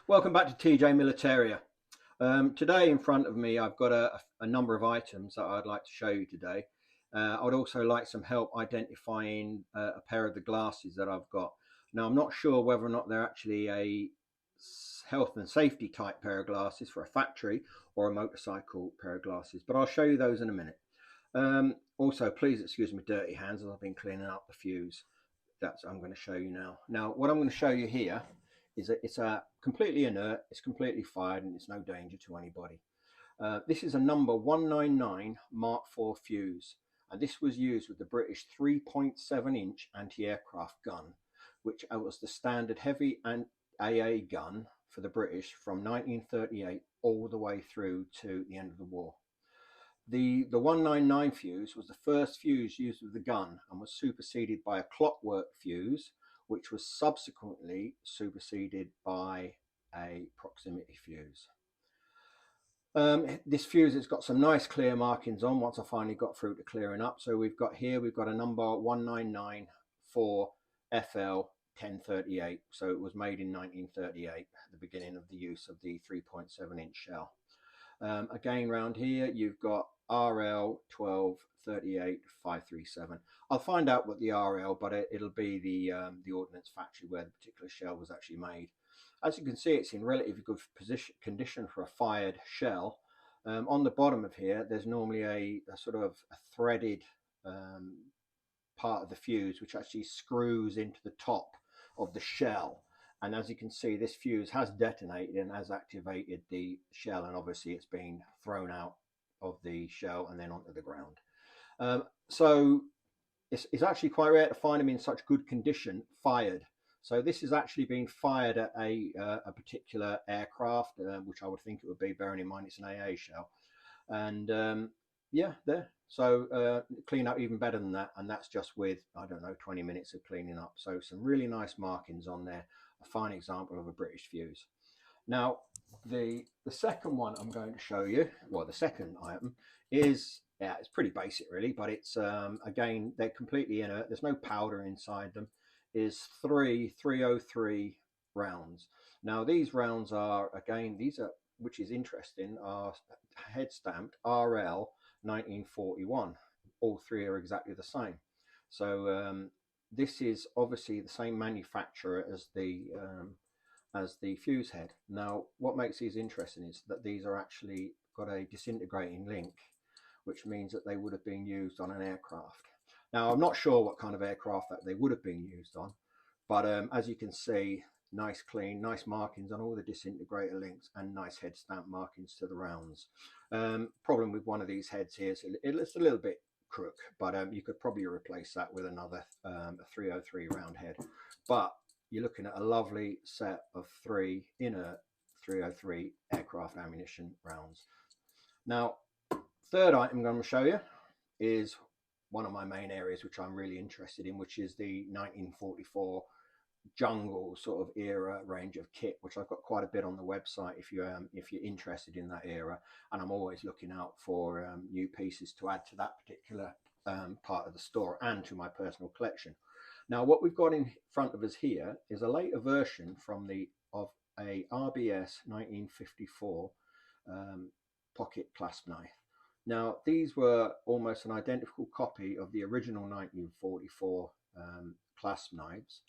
Welcome back to TJ Militaria. Today in front of me I've got a number of items that I'd like to show you today. I'd also like some help identifying a pair of the glasses that I've got. Now I'm not sure whether or not they're actually a health and safety type pair of glasses for a factory or a motorcycle pair of glasses, but I'll show you those in a minute. Also, please excuse my dirty hands as I've been cleaning up the fuse. I'm going to show you now. Now what I'm going to show you here is that it's completely inert, it's completely fired, and it's no danger to anybody. This is a number 199 Mark IV fuse, and this was used with the British 3.7-inch anti-aircraft gun, which was the standard heavy and AA gun for the British from 1938 all the way through to the end of the war. The 199 fuse was the first fuse used with the gun and was superseded by a clockwork fuse, which was subsequently superseded by a proximity fuse. This fuse has got some nice clear markings on once I finally got through to clearing up. So we've got a number 199 for FL 1038. So it was made in 1938, at the beginning of the use of the 3.7-inch shell. Again, round here you've got RL 1238 537. I'll find out what the RL, but it'll be the ordnance factory where the particular shell was actually made. As you can see, it's in relatively good condition for a fired shell. On the bottom of here, there's normally a sort of a threaded part of the fuse which actually screws into the top of the shell. And as you can see, this fuse has detonated and has activated the shell, and obviously it's been thrown out of the shell and then onto the ground. So it's actually quite rare to find them in such good condition fired. So this is actually being fired at a particular aircraft, which I would think it would be, bearing in mind it's an AA shell. And yeah, there. So clean up even better than that, and that's just with, I don't know, 20 minutes of cleaning up. So some really nice markings on there. A fine example of a British fuse. Now the second one I'm going to show you, well, the second item is, yeah, it's pretty basic really, but it's again, they're completely inert, there's no powder inside them, is 303 rounds. Now these rounds are, again, these are, which is interesting, are head stamped RL 1941. All three are exactly the same. So this is obviously the same manufacturer as the fuse head. Now what makes these interesting is that these are actually got a disintegrating link, which means that they would have been used on an aircraft. Now I'm not sure what kind of aircraft that they would have been used on, but as you can see, nice clean, nice markings on all the disintegrator links and nice head stamp markings to the rounds. Problem with one of these heads here is it's a little bit crook, but you could probably replace that with another 303 round head. But you're looking at a lovely set of 3 inert 303 aircraft ammunition rounds. Now, third item I'm going to show you is one of my main areas which I'm really interested in, which is the 1944 jungle sort of era range of kit, which I've got quite a bit on the website if you're interested in that era, and I'm always looking out for new pieces to add to that particular part of the store and to my personal collection. Now what we've got in front of us here is a later version of a RBS 1954 pocket clasp knife. Now these were almost an identical copy of the original 1944 clasp knives,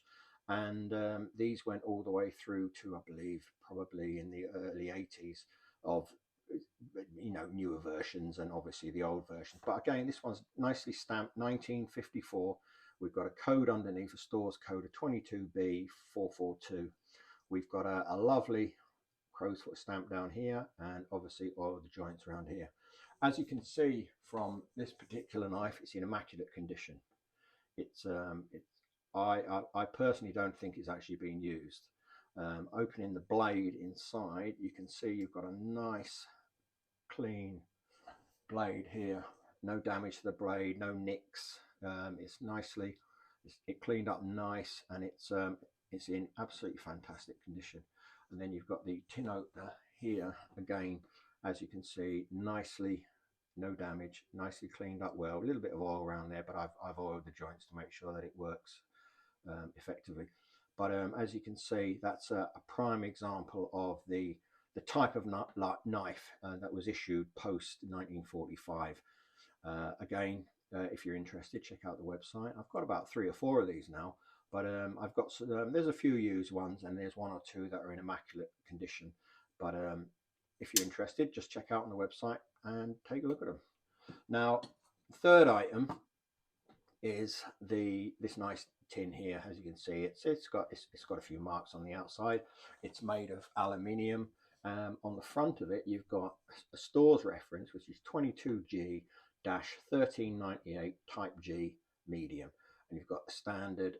and these went all the way through to, I believe, probably in the early 80s of, you know, newer versions and obviously the old versions. But again, this one's nicely stamped 1954. We've got a code underneath, a stores code of 22B442. We've got a lovely crow's foot stamp down here, and obviously all of the joints around here. As you can see from this particular knife, it's in immaculate condition. I personally don't think it's actually been used. Opening the blade inside, you can see you've got a nice clean blade here. No damage to the blade, no nicks. It cleaned up nice, and it's in absolutely fantastic condition. And then you've got the tin opener here again, as you can see, nicely, no damage, nicely cleaned up well. A little bit of oil around there, but I've oiled the joints to make sure that it works effectively. But as you can see, that's a prime example of the type of knife that was issued post 1945. Again, if you're interested, check out the website. I've got about 3 or 4 of these now, but I've got there's a few used ones, and there's 1 or 2 that are in immaculate condition. But if you're interested, just check out on the website and take a look at them. Now, third item is this nice tin here. As you can see, it's got a few marks on the outside. It's made of aluminium. On the front of it, you've got a stores reference, which is 22G-1398 Type G medium, and you've got the standard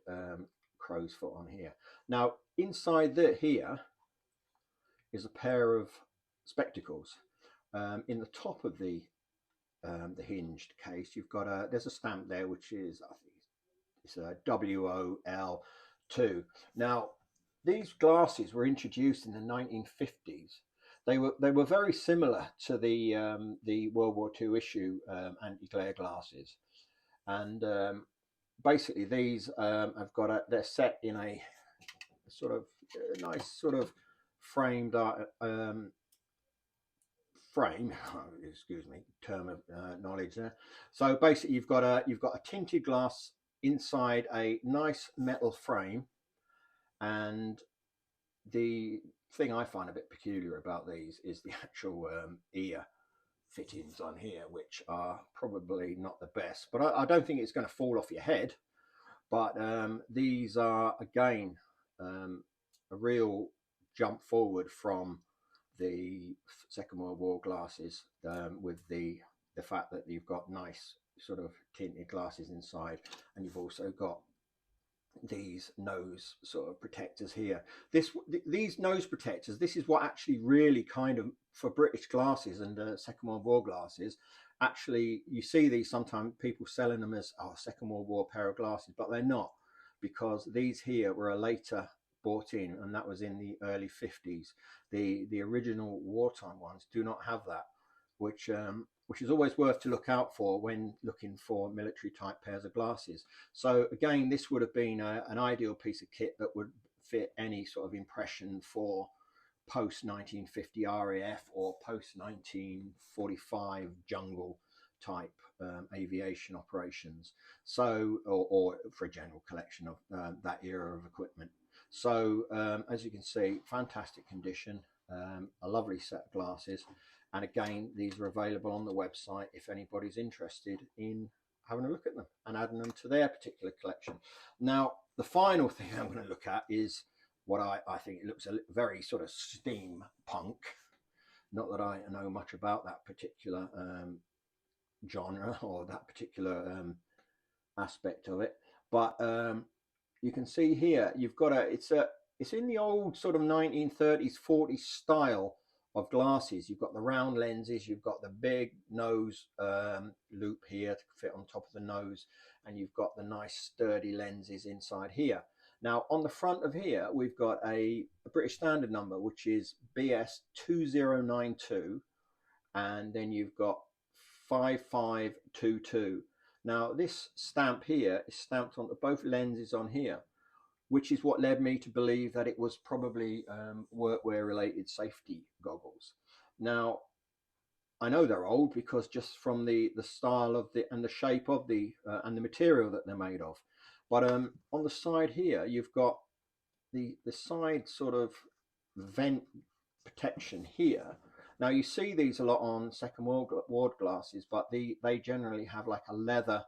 crow's foot on here. Now, inside here is a pair of spectacles. In the top of the hinged case, you've got there's a stamp there, which is, I think it's a WW2. Now, these glasses were introduced in the 1950s. They were very similar to the World War II issue anti-glare glasses, and basically these have got they're set in a sort of nice sort of framed frame. Excuse me, term of knowledge there. So basically, you've got a tinted glass inside a nice metal frame, and the thing I find a bit peculiar about these is the actual ear fittings on here, which are probably not the best, but I don't think it's going to fall off your head. But these are, again, a real jump forward from the Second World War glasses, with the fact that you've got nice sort of tinted glasses inside, and you've also got these nose sort of protectors here. These nose protectors, this is what actually really kind of, for British glasses and Second World War glasses, actually you see these sometimes people selling them as Second World War pair of glasses, but they're not, because these here were a later bought in, and that was in the early 50s. The original wartime ones do not have that, which is always worth to look out for when looking for military type pairs of glasses. So again, this would have been an ideal piece of kit that would fit any sort of impression for post 1950 RAF or post 1945 jungle type aviation operations. So or for a general collection of that era of equipment. So as you can see, fantastic condition, a lovely set of glasses. And again, these are available on the website if anybody's interested in having a look at them and adding them to their particular collection. Now, the final thing I'm going to look at is what I think it looks a very sort of steampunk. Not that I know much about that particular genre or that particular aspect of it, but you can see here you've got it's in the old sort of 1930s 40s style of glasses. You've got the round lenses, you've got the big nose loop here to fit on top of the nose, and you've got the nice sturdy lenses inside here. Now on the front of here we've got a British standard number, which is BS 2092, and then you've got 5522. Now this stamp here is stamped onto both lenses on here, which is what led me to believe that it was probably workwear related safety goggles. Now, I know they're old because just from the style of and the shape of and the material that they're made of. But on the side here, you've got the side sort of vent protection here. Now you see these a lot on Second World War glasses, but they generally have like a leather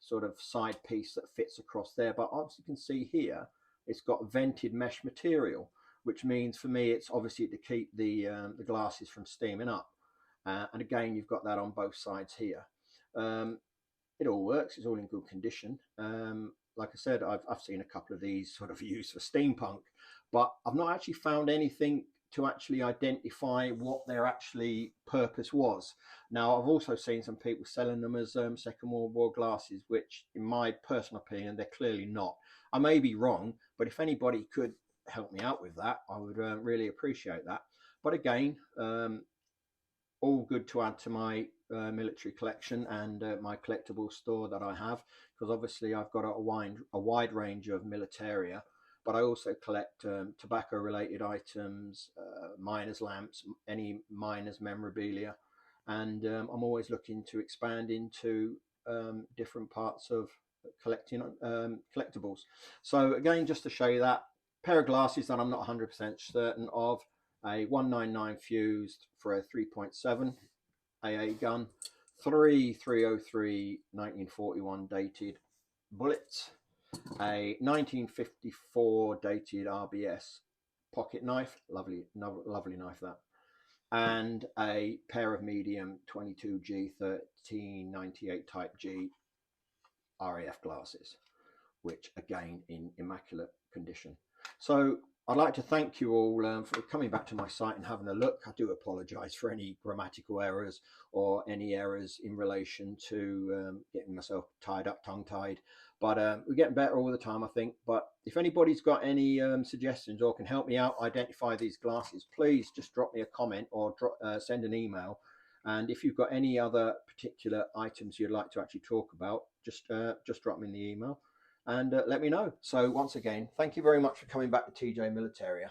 sort of side piece that fits across there. But as you can see here, it's got vented mesh material, which means for me it's obviously to keep the glasses from steaming up. And again, you've got that on both sides here. It all works. It's all in good condition. Like I said, I've seen a couple of these sort of used for steampunk, but I've not actually found anything to actually identify what their actually purpose was. Now, I've also seen some people selling them as Second World War glasses, which in my personal opinion, they're clearly not. I may be wrong, but if anybody could help me out with that, I would really appreciate that. But again, all good to add to my military collection and my collectible store that I have, because obviously I've got a wide range of militaria, but I also collect tobacco related items, miners lamps, any miners memorabilia, and I'm always looking to expand into different parts of collecting collectibles. So again, just to show you that pair of glasses that I'm not 100% certain of, a 199 fused for a 3.7 AA gun, 303 1941 dated bullets, a 1954 dated RBS pocket knife, lovely knife that, and a pair of medium 22G 1398 type G RAF glasses, which again in immaculate condition. So I'd like to thank you all for coming back to my site and having a look. I do apologise for any grammatical errors or any errors in relation to getting myself tied up, tongue-tied. But we're getting better all the time, I think. But if anybody's got any suggestions or can help me out identify these glasses, please just drop me a comment or send an email. And if you've got any other particular items you'd like to actually talk about, just drop me in the email and let me know. So once again, thank you very much for coming back to TJ Militaria.